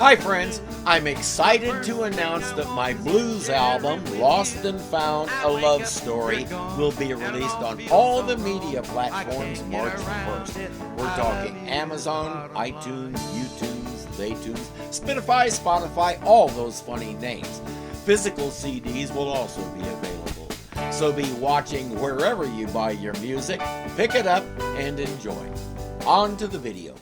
Hi friends, I'm excited to announce that my blues album, Lost and Found, A Love Story, will be released on all the media platforms March 1st. We're talking Amazon, iTunes, YouTunes, Zaytunes, Spotify, all those funny names. Physical CDs will also be available. So be watching wherever you buy your music, pick it up, and enjoy. On to the video.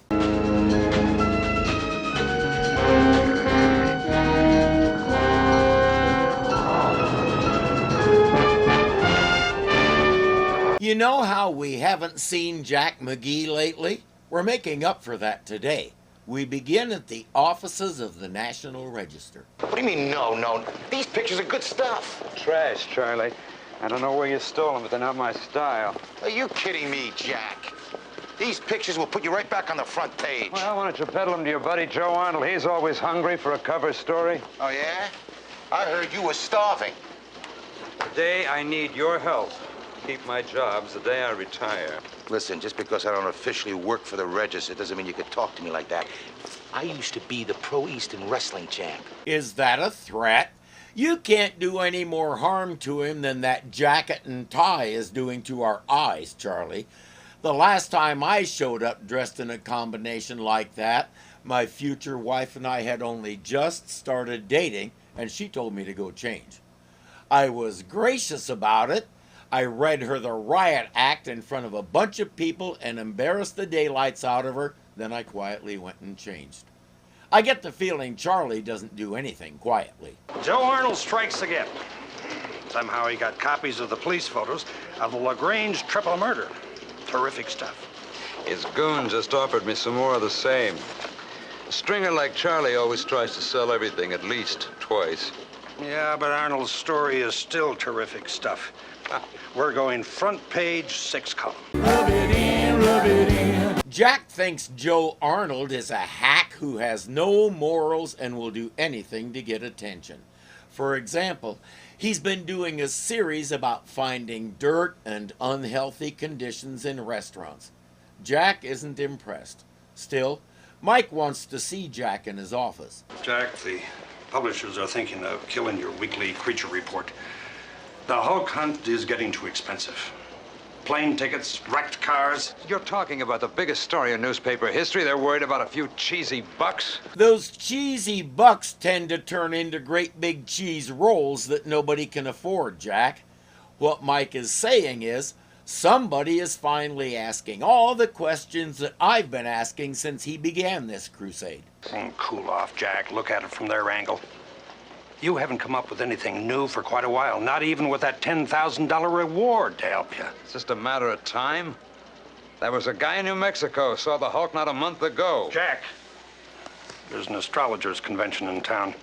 You know how we haven't seen Jack McGee lately? We're making up for that today. We begin at the offices of the National Register. What do you mean, no? These pictures are good stuff. Trash, Charlie. I don't know where you stole them, but they're not my style. Are you kidding me, Jack? These pictures will put you right back on the front page. Well, why don't you peddle them to your buddy Joe Arnold? He's always hungry for a cover story. Oh, yeah? I heard you were starving. Today, I need your help. Keep my jobs the day I retire. Listen, just because I don't officially work for the Register doesn't mean you could talk to me like that. I used to be the Pro-Eastern wrestling champ. Is that a threat? You can't do any more harm to him than that jacket and tie is doing to our eyes, Charlie. The last time I showed up dressed in a combination like that, my future wife and I had only just started dating, and she told me to go change. I was gracious about it. I read her the riot act in front of a bunch of people and embarrassed the daylights out of her, then I quietly went and changed. I get the feeling Charlie doesn't do anything quietly. Joe Arnold strikes again. Somehow he got copies of the police photos of the LaGrange triple murder. Terrific stuff. His goon just offered me some more of the same. A stringer like Charlie always tries to sell everything at least twice. Yeah, but Arnold's story is still terrific stuff. We're going front page, 6 column. Rub it in. Jack thinks Joe Arnold is a hack who has no morals and will do anything to get attention. For example, he's been doing a series about finding dirt and unhealthy conditions in restaurants. Jack isn't impressed. Still, Mike wants to see Jack in his office. Jack, the publishers are thinking of killing your weekly creature report. The Hulk hunt is getting too expensive. Plane tickets, wrecked cars. You're talking about the biggest story in newspaper history. They're worried about a few cheesy bucks. Those cheesy bucks tend to turn into great big cheese rolls that nobody can afford, Jack. What Mike is saying is, somebody is finally asking all the questions that I've been asking since he began this crusade. Cool off, Jack. Look at it from their angle. You haven't come up with anything new for quite a while, not even with that $10,000 reward to help you. It's just a matter of time. There was a guy in New Mexico saw the Hulk not a month ago. Jack, there's an astrologers convention in town.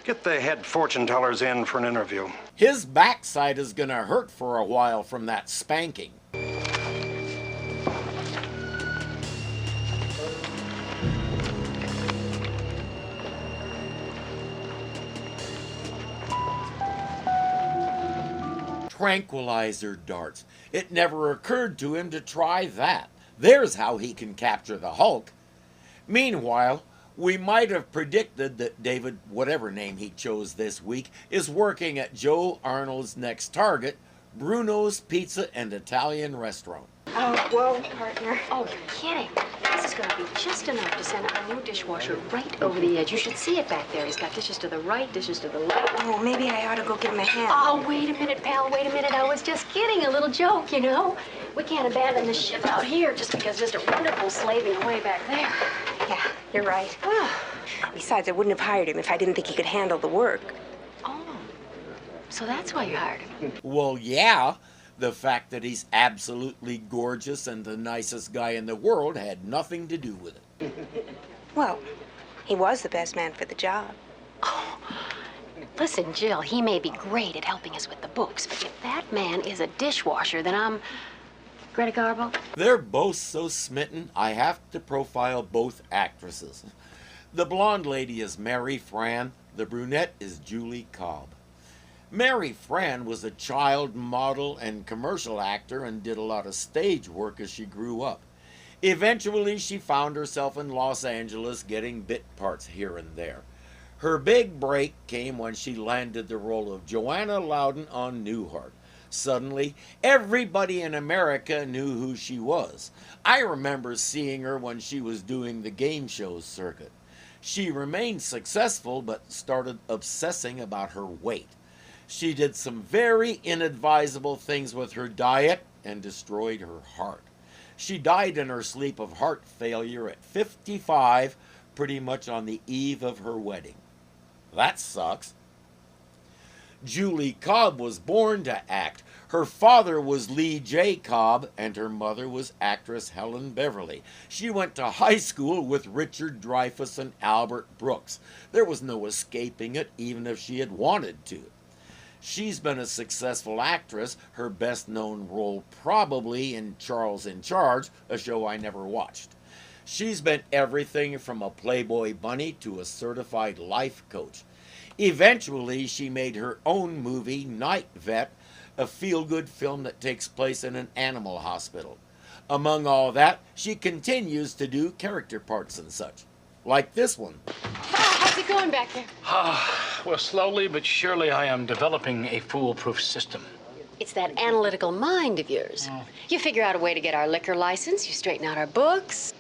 Get the head fortune tellers in for an interview. His backside is gonna hurt for a while from that spanking. Tranquilizer darts. It never occurred to him to try that. There's how he can capture the Hulk. Meanwhile, we might have predicted that David, whatever name he chose this week, is working at Joe Arnold's next target, Bruno's Pizza and Italian Restaurant. Oh, whoa, partner. Oh, you're kidding. This is going to be just enough to send our new dishwasher right over the edge. You should see it back there. He's got dishes to the right, dishes to the left. Oh, maybe I ought to go give him a hand. Oh, wait a minute, pal. Wait a minute. I was just kidding. A little joke, you know. We can't abandon the ship out here just because Mr. Wonderful's slaving away back there. Yeah, you're right. Besides, I wouldn't have hired him if I didn't think he could handle the work. Oh, so that's why you hired him. Well, yeah. The fact that he's absolutely gorgeous and the nicest guy in the world had nothing to do with it. Well, he was the best man for the job. Oh, listen, Jill, he may be great at helping us with the books, but if that man is a dishwasher, then I'm Greta Garbo. They're both so smitten, I have to profile both actresses. The blonde lady is Mary Fran, the brunette is Julie Cobb. Mary Fran was a child model and commercial actor and did a lot of stage work as she grew up. Eventually, she found herself in Los Angeles getting bit parts here and there. Her big break came when she landed the role of Joanna Loudon on Newhart. Suddenly, everybody in America knew who she was. I remember seeing her when she was doing the game show circuit. She remained successful but started obsessing about her weight. She did some very inadvisable things with her diet and destroyed her heart. She died in her sleep of heart failure at 55, pretty much on the eve of her wedding. That sucks. Julie Cobb was born to act. Her father was Lee J. Cobb, and her mother was actress Helen Beverly. She went to high school with Richard Dreyfuss and Albert Brooks. There was no escaping it, even if she had wanted to. She's been a successful actress, her best-known role probably in Charles in Charge, a show I never watched. She's been everything from a Playboy bunny to a certified life coach. Eventually, she made her own movie, Night Vet, a feel-good film that takes place in an animal hospital. Among all that, she continues to do character parts and such, like this one. How's it going back there? Well, slowly but surely I am developing a foolproof system. It's that analytical mind of yours. You figure out a way to get our liquor license, you straighten out our books.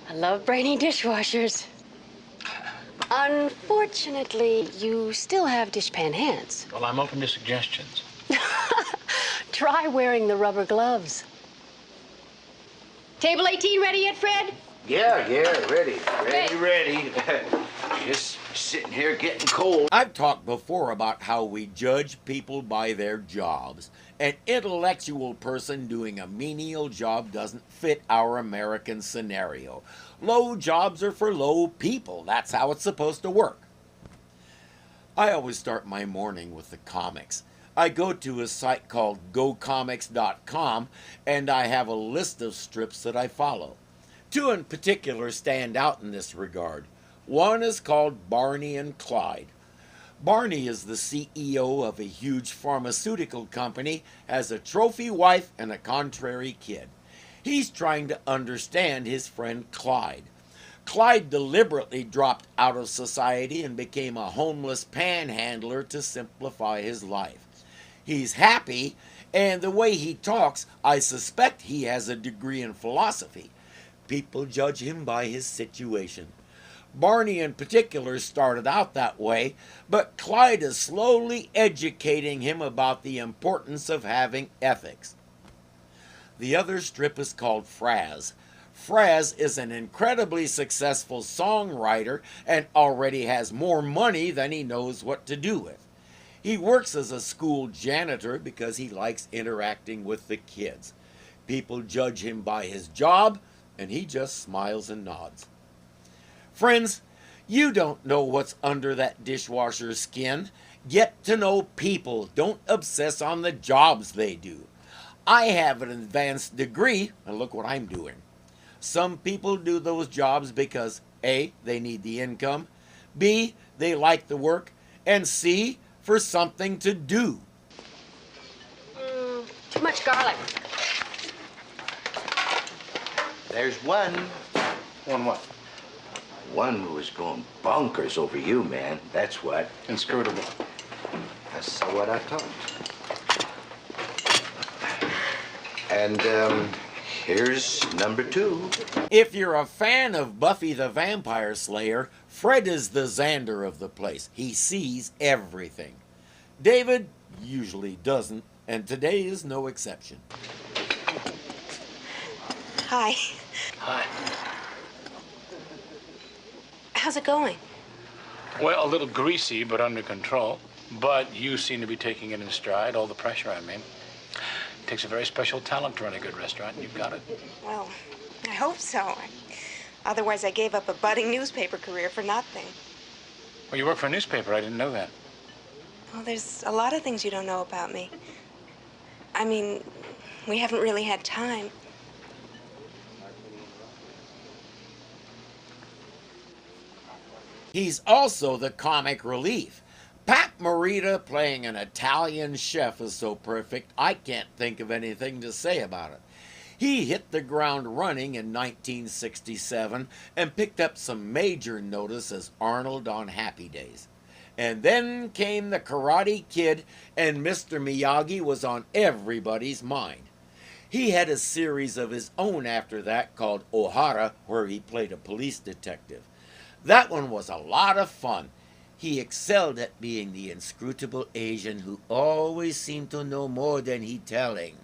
I love brainy dishwashers. Unfortunately, you still have dishpan hands. Well, I'm open to suggestions. Try wearing the rubber gloves. Table 18 ready yet, Fred? Yeah, ready. Just sitting here getting cold. I've talked before about how we judge people by their jobs. An intellectual person doing a menial job doesn't fit our American scenario. Low jobs are for low people. That's how it's supposed to work. I always start my morning with the comics. I go to a site called gocomics.com and I have a list of strips that I follow. Two in particular stand out in this regard. One is called Barney and Clyde. Barney is the CEO of a huge pharmaceutical company, has a trophy wife and a contrary kid. He's trying to understand his friend Clyde. Clyde deliberately dropped out of society and became a homeless panhandler to simplify his life. He's happy, and the way he talks, I suspect he has a degree in philosophy. People judge him by his situation. Barney in particular started out that way, but Clyde is slowly educating him about the importance of having ethics. The other strip is called Fraz. Fraz is an incredibly successful songwriter and already has more money than he knows what to do with. He works as a school janitor because he likes interacting with the kids. People judge him by his job, and he just smiles and nods. Friends, you don't know what's under that dishwasher's skin. Get to know people. Don't obsess on the jobs they do. I have an advanced degree, and look what I'm doing. Some people do those jobs because A, they need the income, B, they like the work, and C, for something to do. Too much garlic. There's one. One what? One who is going bonkers over you, man. That's what. Inscrutable. That's what I thought. And, here's number 2. If you're a fan of Buffy the Vampire Slayer, Fred is the Xander of the place. He sees everything. David usually doesn't, and today is no exception. Hi. Hi. How's it going? Well, a little greasy, but under control. But you seem to be taking it in stride, all the pressure I mean. It takes a very special talent to run a good restaurant, and you've got it. Well, I hope so. Otherwise, I gave up a budding newspaper career for nothing. Well, you work for a newspaper. I didn't know that. Well, there's a lot of things you don't know about me. I mean, we haven't really had time. He's also the comic relief. Pat Morita playing an Italian chef is so perfect, I can't think of anything to say about it. He hit the ground running in 1967 and picked up some major notice as Arnold on Happy Days. And then came the Karate Kid, and Mr. Miyagi was on everybody's mind. He had a series of his own after that called Ohara, where he played a police detective. That one was a lot of fun. He excelled at being the inscrutable Asian who always seemed to know more than he telling.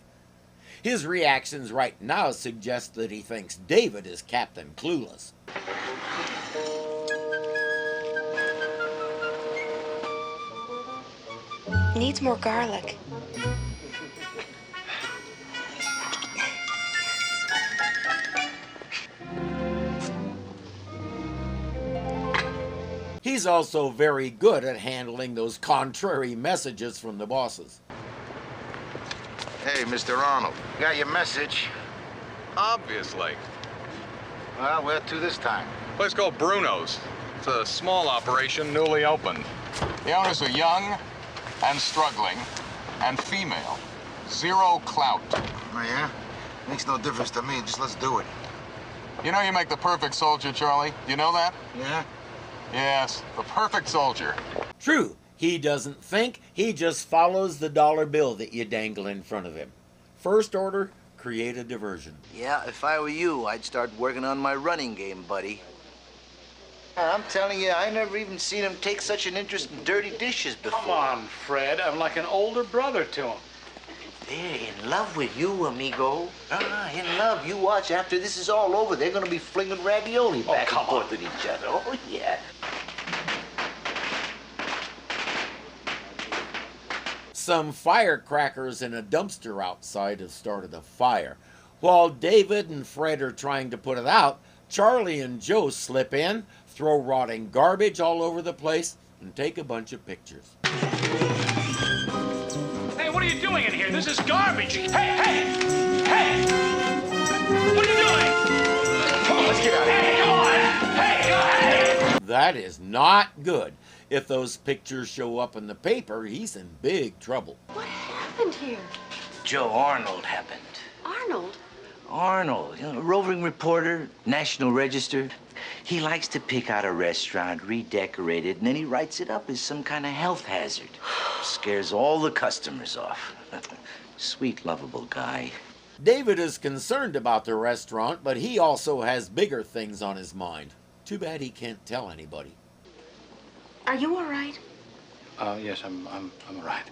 His reactions right now suggest that he thinks David is Captain Clueless. Needs more garlic. He's also very good at handling those contrary messages from the bosses. Hey, Mr. Arnold, got your message. Obviously. Well, where to this time? Place called Bruno's. It's a small operation, newly opened. The owners are young and struggling and female. Zero clout. Oh, yeah? Makes no difference to me. Just let's do it. You know you make the perfect soldier, Charlie. You know that? Yeah? Yes, the perfect soldier. True, he doesn't think, he just follows the dollar bill that you dangle in front of him. First order, create a diversion. Yeah, if I were you, I'd start working on my running game, buddy. I'm telling you, I never even seen him take such an interest in dirty dishes before. Come on, Fred. I'm like an older brother to him. They're in love with you, amigo. In love. You watch. After this is all over, they're gonna be flinging ravioli back and forth at each other. Oh, yeah. Some firecrackers in a dumpster outside have started a fire. While David and Fred are trying to put it out, Charlie and Joe slip in, throw rotting garbage all over the place, and take a bunch of pictures. Hey, what are you doing in here? This is garbage. Hey, hey! Hey! What are you doing? Come on, let's get out of here. Hey, come on! Hey! That is not good. If those pictures show up in the paper, he's in big trouble. What happened here? Joe, Arnold happened. Arnold? Arnold, you know, roving reporter, National Register. He likes to pick out a restaurant, redecorate it, and then he writes it up as some kind of health hazard. Scares all the customers off. Sweet, lovable guy. David is concerned about the restaurant, but he also has bigger things on his mind. Too bad he can't tell anybody. Are you all right? Yes, I'm all right.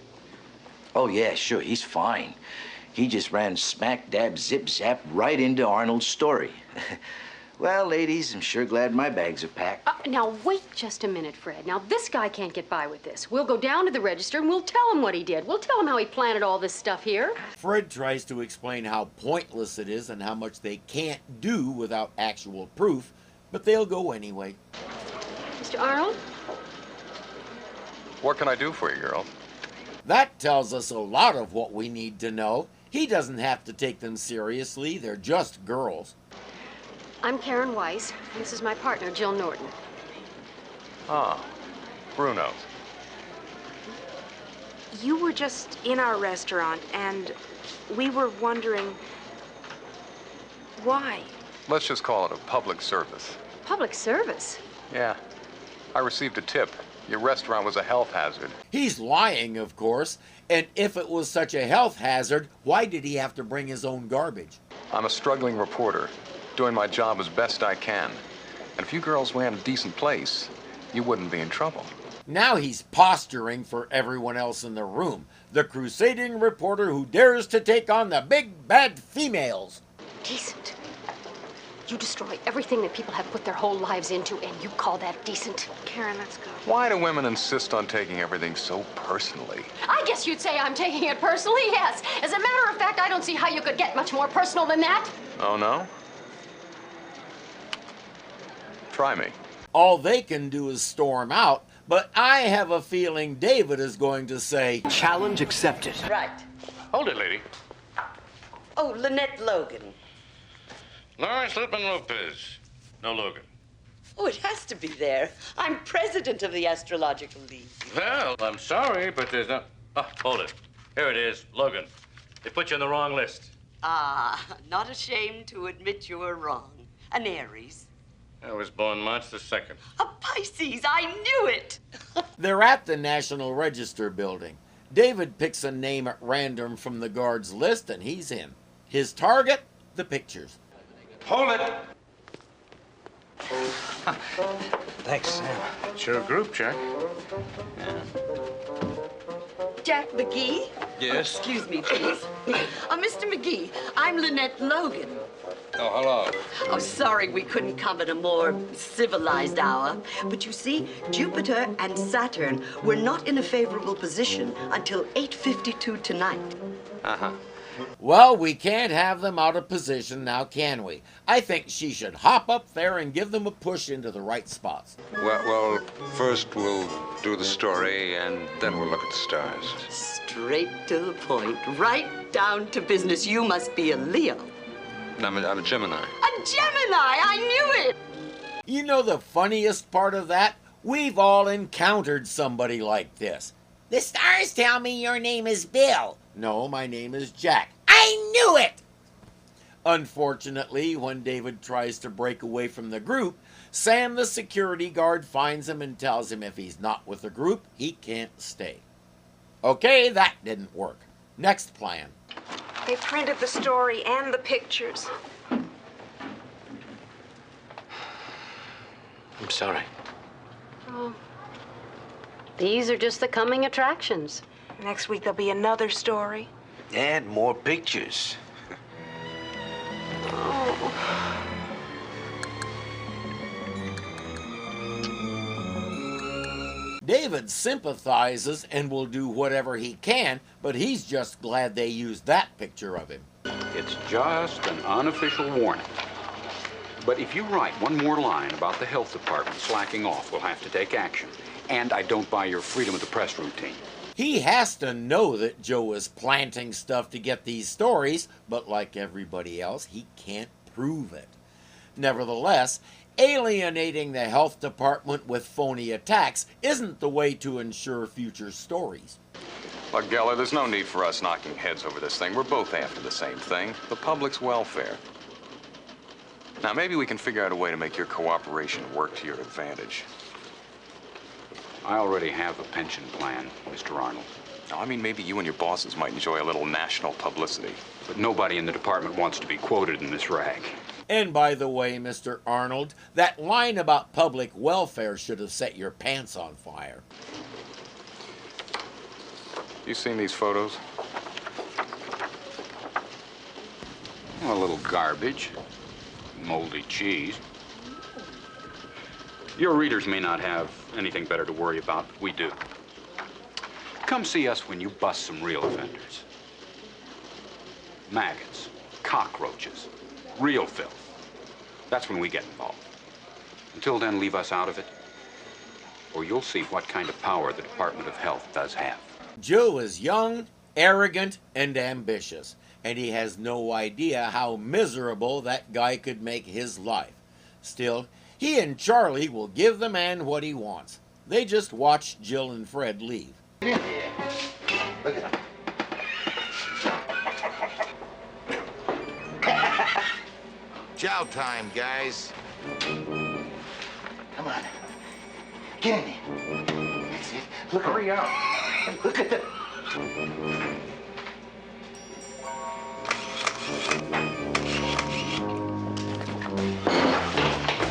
Oh, yeah, sure, he's fine. He just ran smack dab zip zap right into Arnold's story. Well, ladies, I'm sure glad my bags are packed. Now, wait just a minute, Fred. Now, this guy can't get by with this. We'll go down to the register and we'll tell him what he did. We'll tell him how he planted all this stuff here. Fred tries to explain how pointless it is and how much they can't do without actual proof, but they'll go anyway. Mr. Arnold? What can I do for you, girl? That tells us a lot of what we need to know. He doesn't have to take them seriously. They're just girls. I'm Karen Weiss. This is my partner, Jill Norton. Ah, Bruno. You were just in our restaurant, and we were wondering why. Let's just call it a public service. Public service? Yeah. I received a tip. Your restaurant was a health hazard. He's lying, of course. And if it was such a health hazard, why did he have to bring his own garbage? I'm a struggling reporter, doing my job as best I can. And if you girls ran a decent place, you wouldn't be in trouble. Now he's posturing for everyone else in the room. The crusading reporter who dares to take on the big bad females. Decent. You destroy everything that people have put their whole lives into, and you call that decent? Karen, let's go. Why do women insist on taking everything so personally? I guess you'd say I'm taking it personally, yes. As a matter of fact, I don't see how you could get much more personal than that. Oh, no? Try me. All they can do is storm out, but I have a feeling David is going to say, Challenge accepted. Right. Hold it, lady. Oh, Lynette Logan. Lawrence Lippman Lopez. No Logan. Oh, it has to be there. I'm president of the Astrological League. Well, I'm sorry, but there's no... Oh, hold it. Here it is, Logan. They put you on the wrong list. Not ashamed to admit you were wrong. An Aries. I was born March the 2nd. A Pisces, I knew it. They're at the National Register building. David picks a name at random from the guard's list and he's in. His target, the pictures. Hold it! Thanks, Sam. It's your group, Jack. Jack McGee? Yes? Excuse me, please. Mr. McGee, I'm Lynette Logan. Oh, hello. Oh, sorry we couldn't come at a more civilized hour. But you see, Jupiter and Saturn were not in a favorable position until 8:52 tonight. Uh-huh. Well, we can't have them out of position now, can we? I think she should hop up there and give them a push into the right spots. Well, first we'll do the story, and then we'll look at the stars. Straight to the point, right down to business. You must be a Leo. I'm a Gemini. A Gemini! I knew it! You know the funniest part of that? We've all encountered somebody like this. The stars tell me your name is Bill. No, my name is Jack. I knew it! Unfortunately, when David tries to break away from the group, Sam the security guard finds him and tells him if he's not with the group, he can't stay. Okay, that didn't work. Next plan. They printed the story and the pictures. I'm sorry. Oh. These are just the coming attractions. Next week there'll be another story. And more pictures. David sympathizes and will do whatever he can, but he's just glad they used that picture of him. It's just an unofficial warning. But if you write one more line about the health department slacking off, we'll have to take action. And I don't buy your freedom of the press routine. He has to know that Joe is planting stuff to get these stories, but like everybody else, he can't prove it. Nevertheless, alienating the health department with phony attacks isn't the way to ensure future stories. Look, Geller, there's no need for us knocking heads over this thing. We're both after the same thing, the public's welfare. Now, maybe we can figure out a way to make your cooperation work to your advantage. I already have a pension plan, Mr. Arnold. Now, I mean, maybe you and your bosses might enjoy a little national publicity. But nobody in the department wants to be quoted in this rag. And by the way, Mr. Arnold, that line about public welfare should have set your pants on fire. You seen these photos? A little garbage. Moldy cheese. Your readers may not have anything better to worry about, but we do. Come see us when you bust some real offenders. Maggots, cockroaches, real filth. That's when we get involved. Until then, leave us out of it, or you'll see what kind of power the Department of Health does have. Joe is young, arrogant, and ambitious, and he has no idea how miserable that guy could make his life. Still, he and Charlie will give the man what he wants. They just watch Jill and Fred leave. Look at him. Chow time, guys. Come on. Get in there. That's it. Look, hurry up. Look at the...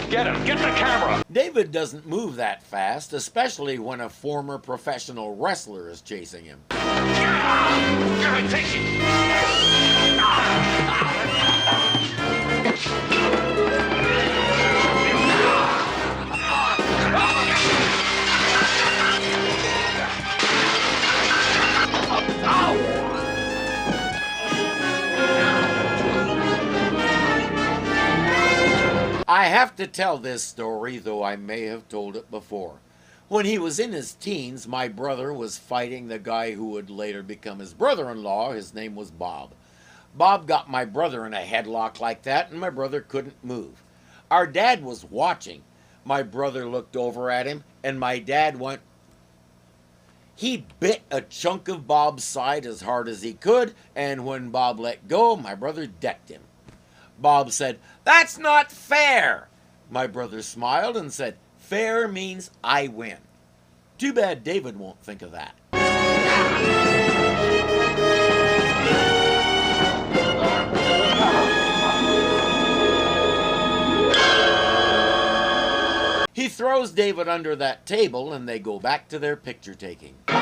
Get him! Get the camera! David doesn't move that fast, especially when a former professional wrestler is chasing him. I have to tell this story, though I may have told it before. When he was in his teens, my brother was fighting the guy who would later become his brother-in-law. His name was Bob. Bob got my brother in a headlock like that, and my brother couldn't move. Our dad was watching. My brother looked over at him, and my dad went, He bit a chunk of Bob's side as hard as he could, and when Bob let go, my brother decked him. Bob said, "That's not fair." My brother smiled and said, "Fair means I win." Too bad David won't think of that. He throws David under that table and they go back to their picture taking. I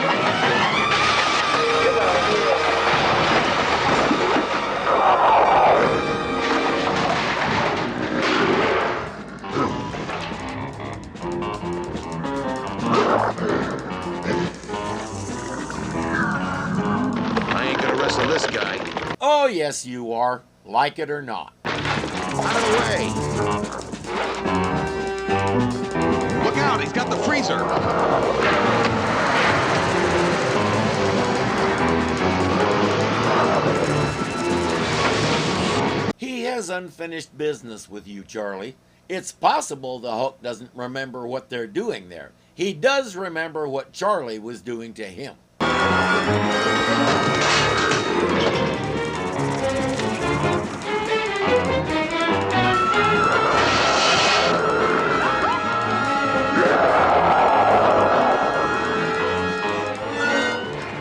ain't gonna wrestle this guy. Oh, yes, you are. Like it or not. Out of the way! Look out, he's got the freezer! He has unfinished business with you, Charlie. It's possible the Hulk doesn't remember what they're doing there. He does remember what Charlie was doing to him.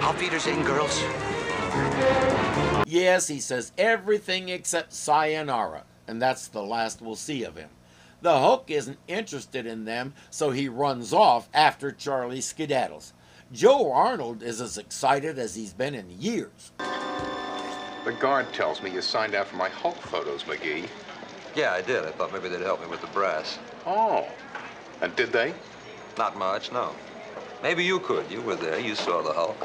Outfitters in, girls. Yes, he says everything except sayonara, and that's the last we'll see of him. The Hulk isn't interested in them, so he runs off after Charlie skedaddles. Joe Arnold is as excited as he's been in years. The guard tells me you signed out for my Hulk photos, McGee. Yeah, I did. I thought maybe they'd help me with the brass. Oh. And did they? Not much, no. Maybe you could. You were there. You saw the Hulk.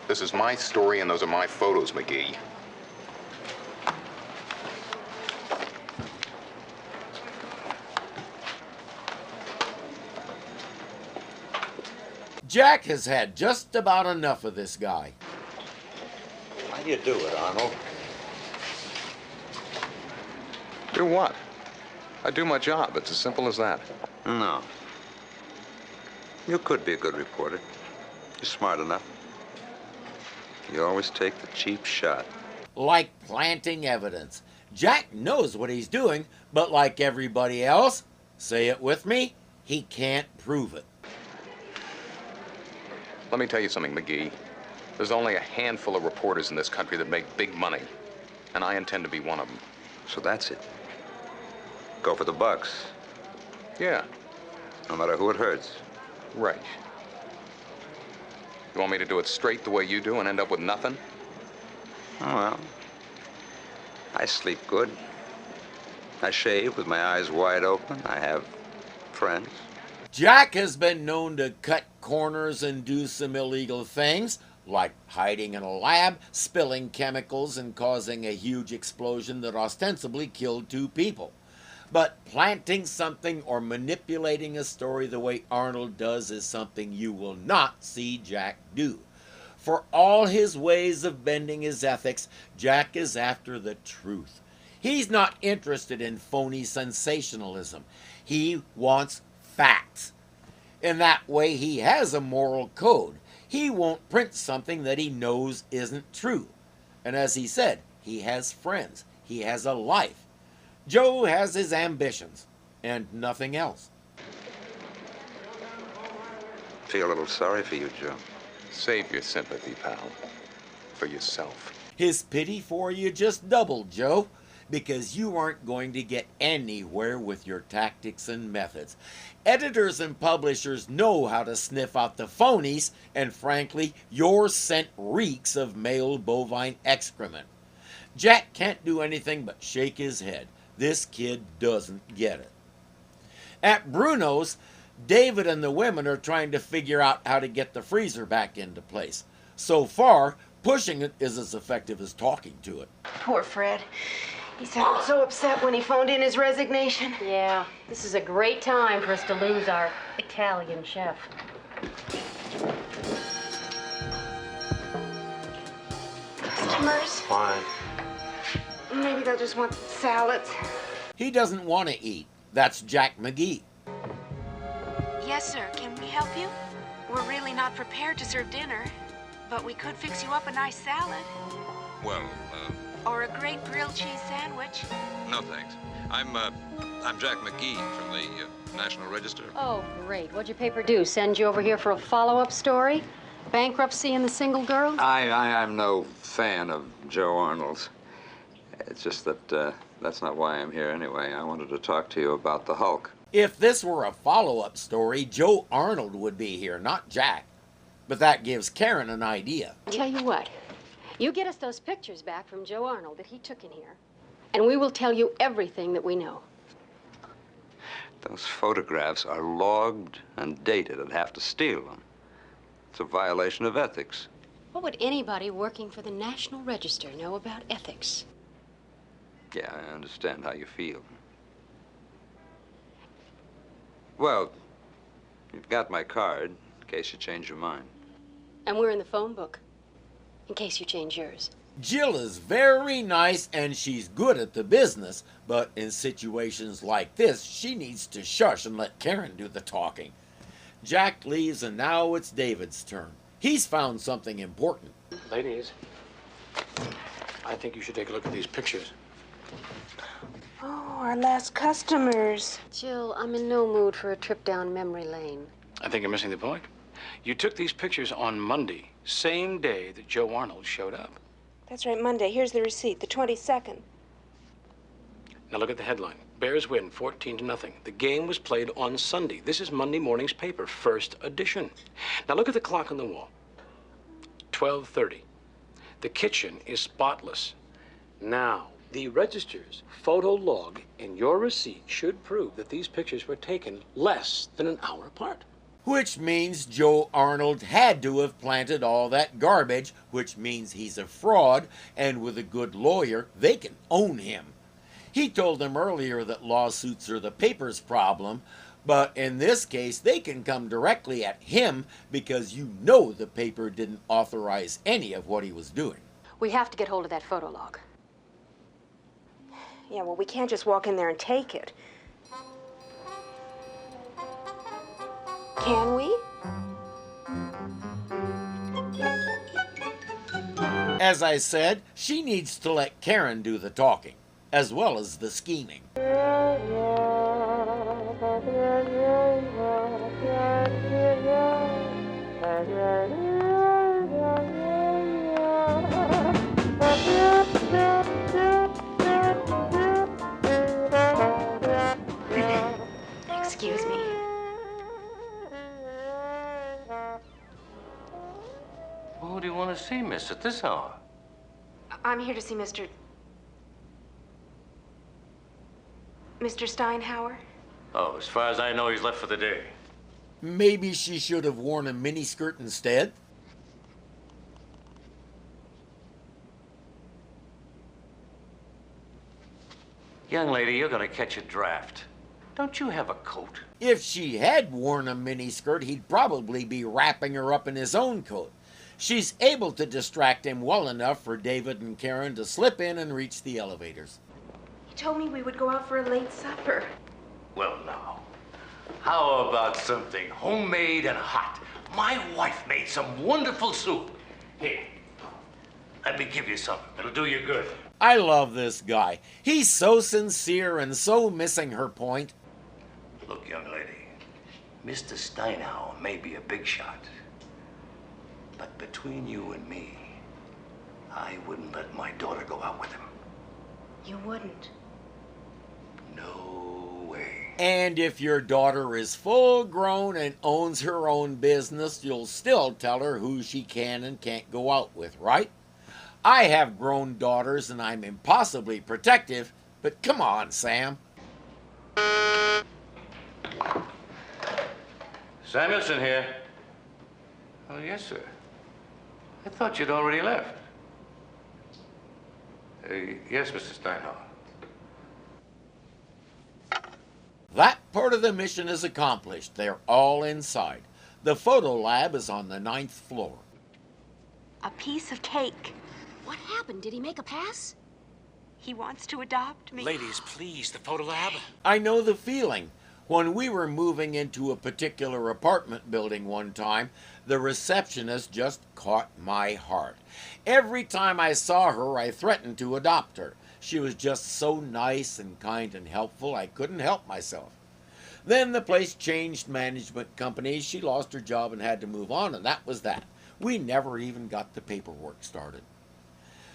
This is my story, and those are my photos, McGee. Jack has had just about enough of this guy. How do you do it, Arnold? Do what? I do my job. It's as simple as that. No. You could be a good reporter. You're smart enough. You always take the cheap shot. Like planting evidence. Jack knows what he's doing, but like everybody else, say it with me, he can't prove it. Let me tell you something, McGee. There's only a handful of reporters in this country that make big money, and I intend to be one of them. So that's it. Go for the bucks. Yeah. No matter who it hurts. Right. You want me to do it straight the way you do and end up with nothing? Oh, well. I sleep good. I shave with my eyes wide open. I have friends. Jack has been known to cut corners and do some illegal things, like hiding in a lab, spilling chemicals, and causing a huge explosion that ostensibly killed 2 people. But planting something or manipulating a story the way Arnold does is something you will not see Jack do. For all his ways of bending his ethics, Jack is after the truth. He's not interested in phony sensationalism. He wants facts. In that way, he has a moral code. He won't print something that he knows isn't true. And as he said, he has friends. He has a life. Joe has his ambitions, and nothing else. Feel a little sorry for you, Joe. Save your sympathy, pal. For yourself. His pity for you just doubled, Joe, because you aren't going to get anywhere with your tactics and methods. Editors and publishers know how to sniff out the phonies, and frankly, your scent reeks of male bovine excrement. Jack can't do anything but shake his head. This kid doesn't get it. At Bruno's, David and the women are trying to figure out how to get the freezer back into place. So far, pushing it is as effective as talking to it. Poor Fred. He sounded so upset when he phoned in his resignation. Yeah, this is a great time for us to lose our Italian chef. Customers? Fine. Maybe they'll just want salads. He doesn't want to eat. That's Jack McGee. Yes, sir. Can we help you? We're really not prepared to serve dinner, but we could fix you up a nice salad. Well, Or a great grilled cheese sandwich. no thanks. I'm Jack McGee from the National Register. Oh, great. What'd your paper do? Send you over here for a follow-up story? Bankruptcy and the single girl? I'm no fan of Joe Arnold's. It's just that that's not why I'm here anyway. I wanted to talk to you about the Hulk. If this were a follow-up story, Joe Arnold would be here, not Jack. But that gives Karen an idea. Tell you what, you get us those pictures back from Joe Arnold that he took in here, and we will tell you everything that we know. Those photographs are logged and dated. I'd have to steal them. It's a violation of ethics. What would anybody working for the National Register know about ethics? Yeah, I understand how you feel. Well, you've got my card in case you change your mind. And we're in the phone book, in case you change yours. Jill is very nice and she's good at the business, but in situations like this, she needs to shush and let Karen do the talking. Jack leaves and now it's David's turn. He's found something important. Ladies, I think you should take a look at these pictures. Oh, our last customers. Jill, I'm in no mood for a trip down memory lane. I think you're missing the point. You took these pictures on Monday, same day that Joe Arnold showed up. That's right, Monday. Here's the receipt, the 22nd. Now look at the headline. Bears win 14-0. The game was played on Sunday. This is Monday morning's paper, first edition. Now look at the clock on the wall. 12:30. The kitchen is spotless. Now, the Register's photo log in your receipt should prove that these pictures were taken less than an hour apart. Which means Joe Arnold had to have planted all that garbage, which means he's a fraud, and with a good lawyer, they can own him. He told them earlier that lawsuits are the paper's problem, but in this case, they can come directly at him because you know the paper didn't authorize any of what he was doing. We have to get hold of that photo log. Yeah, well, we can't just walk in there and take it. Can we? As I said, she needs to let Karen do the talking, as well as the scheming. Excuse me. Who do you want to see, miss, at this hour? I'm here to see Mr. Steinhauer. Oh, as far as I know, he's left for the day. Maybe she should have worn a miniskirt instead. Young lady, you're going to catch a draft. Don't you have a coat? If she had worn a miniskirt, he'd probably be wrapping her up in his own coat. She's able to distract him well enough for David and Karen to slip in and reach the elevators. He told me we would go out for a late supper. Well, now, how about something homemade and hot? My wife made some wonderful soup. Here, let me give you some. It'll do you good. I love this guy. He's so sincere and so missing her point. Look, young lady, Mr. Steinhauer may be a big shot, but between you and me, I wouldn't let my daughter go out with him. You wouldn't? No way. And if your daughter is full grown and owns her own business, you'll still tell her who she can and can't go out with, right? I have grown daughters and I'm impossibly protective, but come on, Sam. Samuelson here. Oh, yes, sir. I thought you'd already left. Yes, Mr. Steinhauer. That part of the mission is accomplished. They're all inside. The photo lab is on the 9th floor. A piece of cake. What happened? Did he make a pass? He wants to adopt me. Ladies, please, the photo lab. I know the feeling. When we were moving into a particular apartment building one time, the receptionist just caught my heart. Every time I saw her, I threatened to adopt her. She was just so nice and kind and helpful, I couldn't help myself. Then the place changed management companies. She lost her job and had to move on, and that was that. We never even got the paperwork started.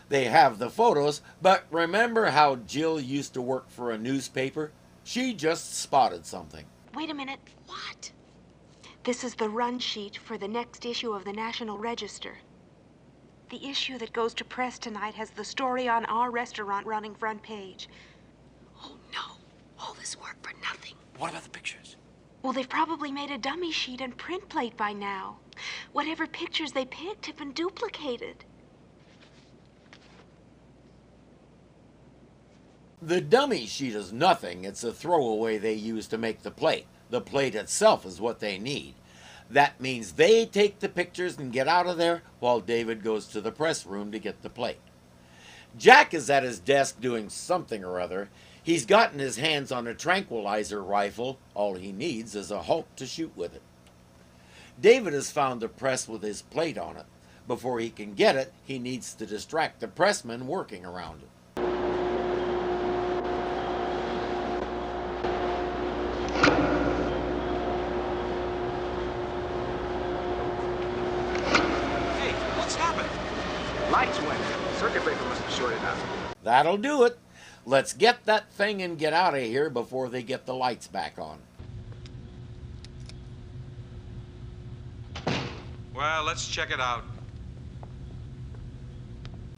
They have the photos, but remember how Jill used to work for a newspaper? She just spotted something. Wait a minute. What? This is the run sheet for the next issue of the National Register. The issue that goes to press tonight has the story on our restaurant running front page. Oh, no. All this work for nothing. What about the pictures? Well, they've probably made a dummy sheet and print plate by now. Whatever pictures they picked have been duplicated. The dummy sheet is nothing. It's a throwaway they use to make the plate. The plate itself is what they need. That means they take the pictures and get out of there while David goes to the press room to get the plate. Jack is at his desk doing something or other. He's gotten his hands on a tranquilizer rifle. All he needs is a Hulk to shoot with it. David has found the press with his plate on it. Before he can get it, he needs to distract the pressmen working around it. Hey, what's happened? Lights went. Circuit breaker must have shorted out. That'll do it. Let's get that thing and get out of here before they get the lights back on. Well, let's check it out.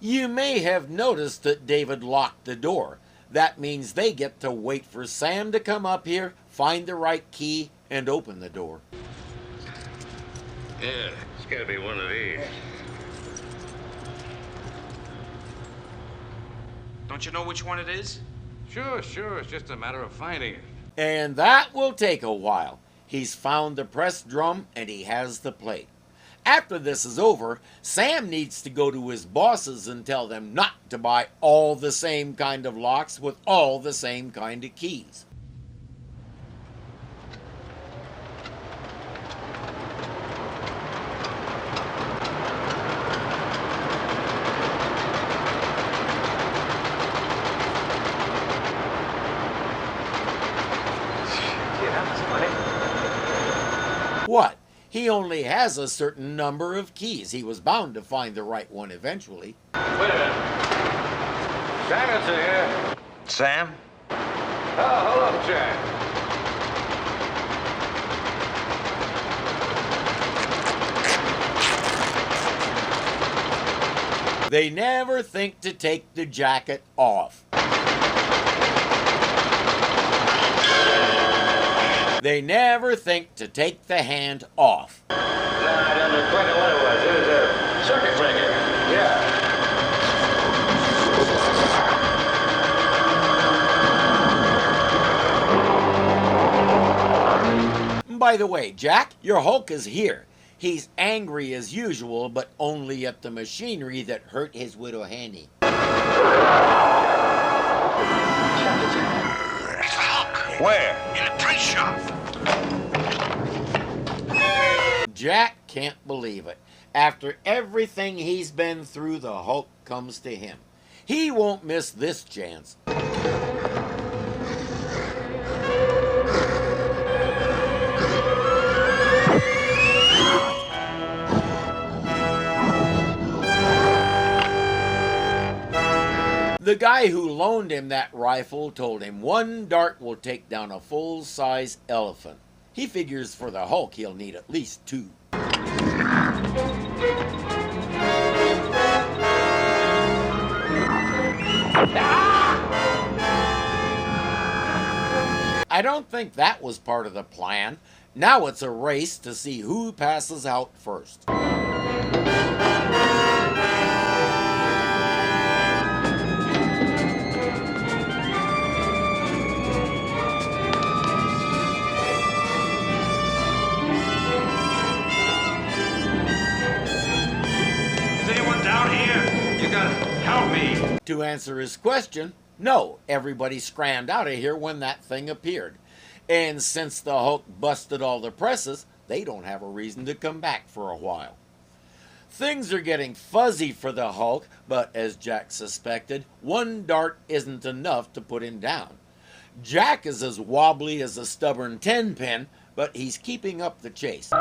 You may have noticed that David locked the door. That means they get to wait for Sam to come up here, find the right key, and open the door. Yeah, it's gotta be one of these. Don't you know which one it is? Sure. It's just a matter of finding it. And that will take a while. He's found the press drum and he has the plate. After this is over, Sam needs to go to his bosses and tell them not to buy all the same kind of locks with all the same kind of keys. What? He only has a certain number of keys. He was bound to find the right one eventually. Wait a minute. Sam's here. Sam? Oh, hello, Jack. They never think to take the jacket off. They never think to take the hand off. No, I don't know quite what it was. It was a circuit breaker. Yeah. By the way, Jack, your Hulk is here. He's angry as usual, but only at the machinery that hurt his widow Hanny. Where? In the print shop. Jack can't believe it. After everything he's been through, the Hulk comes to him. He won't miss this chance. The guy who loaned him that rifle told him one dart will take down a full-size elephant. He figures for the Hulk he'll need at least 2. I don't think that was part of the plan. Now it's a race to see who passes out first. To answer his question, no, everybody scrammed out of here when that thing appeared. And since the Hulk busted all the presses, they don't have a reason to come back for a while. Things are getting fuzzy for the Hulk, but as Jack suspected, one dart isn't enough to put him down. Jack is as wobbly as a stubborn 10-pin, but he's keeping up the chase.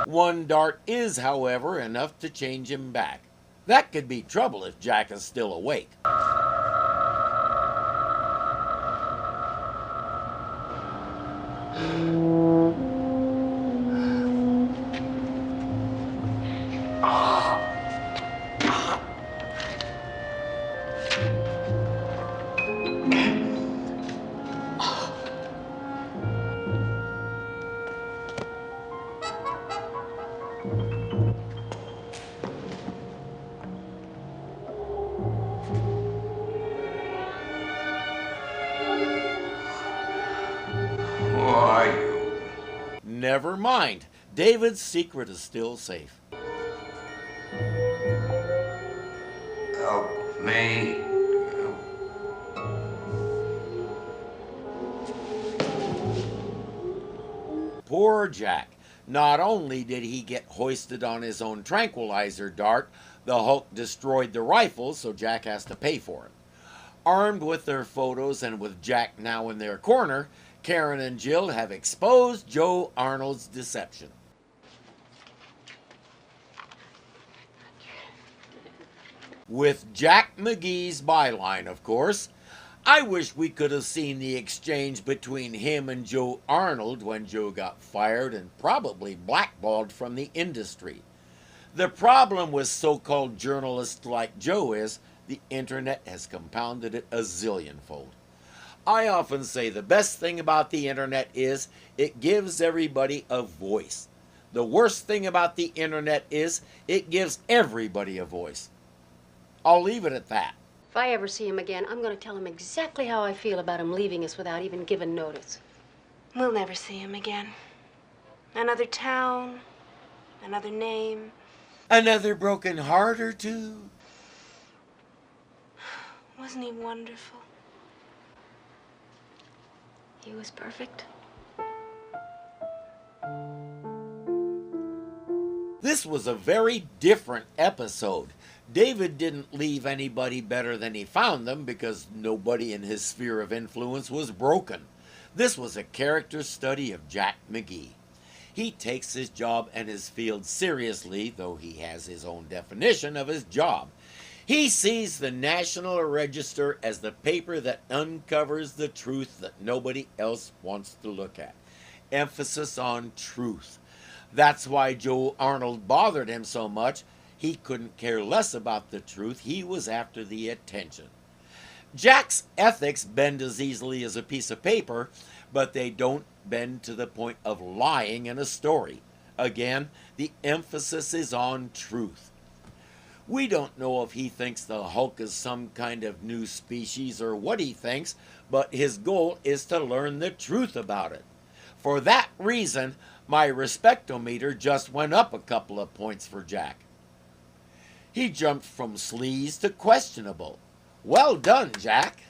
One dart is, however, enough to change him back. That could be trouble if Jack is still awake. Never mind. David's secret is still safe. Help me. Poor Jack. Not only did he get hoisted on his own tranquilizer dart, the Hulk destroyed the rifle, so Jack has to pay for it. Armed with their photos and with Jack now in their corner, Karen and Jill have exposed Joe Arnold's deception. With Jack McGee's byline, of course. I wish we could have seen the exchange between him and Joe Arnold when Joe got fired and probably blackballed from the industry. The problem with so-called journalists like Joe is the internet has compounded it a zillionfold. I often say the best thing about the internet is it gives everybody a voice. The worst thing about the internet is it gives everybody a voice. I'll leave it at that. If I ever see him again, I'm going to tell him exactly how I feel about him leaving us without even giving notice. We'll never see him again. Another town, another name. Another broken heart or two. Wasn't he wonderful? He was perfect. This was a very different episode. David didn't leave anybody better than he found them because nobody in his sphere of influence was broken. This was a character study of Jack McGee. He takes his job and his field seriously, though he has his own definition of his job. He sees the National Register as the paper that uncovers the truth that nobody else wants to look at. Emphasis on truth. That's why Joe Arnold bothered him so much. He couldn't care less about the truth. He was after the attention. Jack's ethics bend as easily as a piece of paper, but they don't bend to the point of lying in a story. Again, the emphasis is on truth. We don't know if he thinks the Hulk is some kind of new species or what he thinks, but his goal is to learn the truth about it. For that reason, my respectometer just went up a couple of points for Jack. He jumped from sleaze to questionable. Well done, Jack.